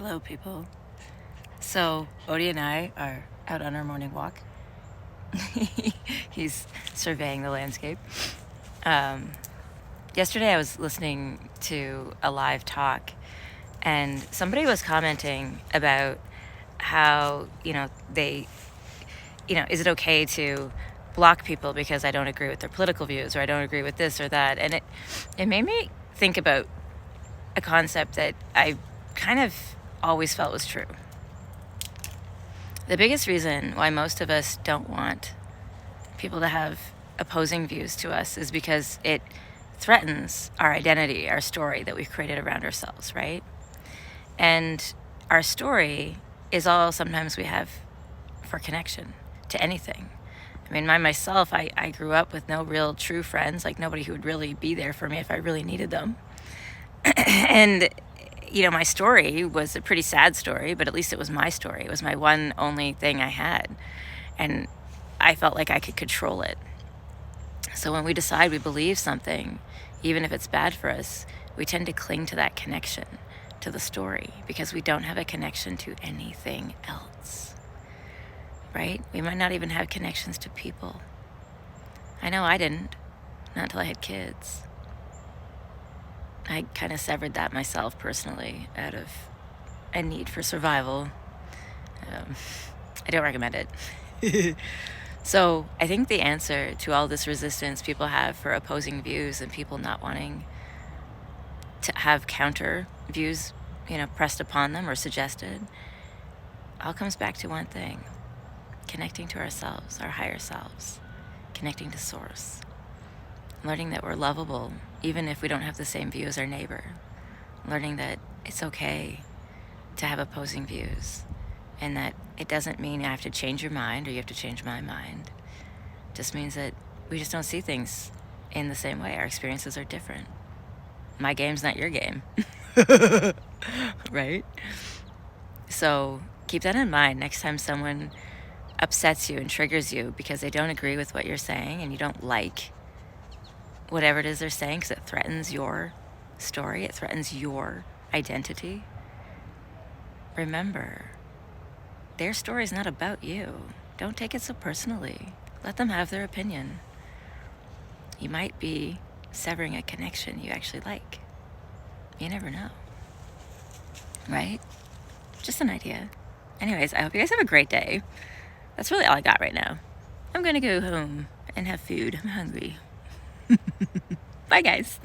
Hello, people. So, Odie and I are out on our morning walk. He's surveying the landscape. Yesterday, I was listening to a live talk, and somebody was commenting about how, is it okay to block people because I don't agree with their political views, or I don't agree with this or that? And it made me think about a concept that I kind of always felt was true. The biggest reason why most of us don't want people to have opposing views to us is because it threatens our identity, our story that we've created around ourselves, right? And our story is all sometimes we have for connection to anything. I mean, myself, I grew up with no real true friends, like nobody who would really be there for me if I really needed them. And my story was a pretty sad story, but at least it was my story. It was my one only thing I had. And I felt like I could control it. So when we decide we believe something, even if it's bad for us, we tend to cling to that connection, to the story, because we don't have a connection to anything else. Right? We might not even have connections to people. I know I didn't, not until I had kids. I kind of severed that myself personally out of a need for survival. I don't recommend it. So I think the answer to all this resistance people have for opposing views and people not wanting to have counter views, pressed upon them or suggested, all comes back to one thing: connecting to ourselves, our higher selves, connecting to source. Learning that we're lovable, even if we don't have the same view as our neighbor. Learning that it's okay to have opposing views, and that it doesn't mean you have to change your mind or you have to change my mind. It just means that we just don't see things in the same way. Our experiences are different. My game's not your game. Right? So keep that in mind next time someone upsets you and triggers you because they don't agree with what you're saying and you don't like whatever it is they're saying, because it threatens your story, it threatens your identity. Remember, their story is not about you. Don't take it so personally. Let them have their opinion. You might be severing a connection you actually like. You never know. Right? Just an idea. Anyways, I hope you guys have a great day. That's really all I got right now. I'm gonna go home and have food. I'm hungry. Bye, guys.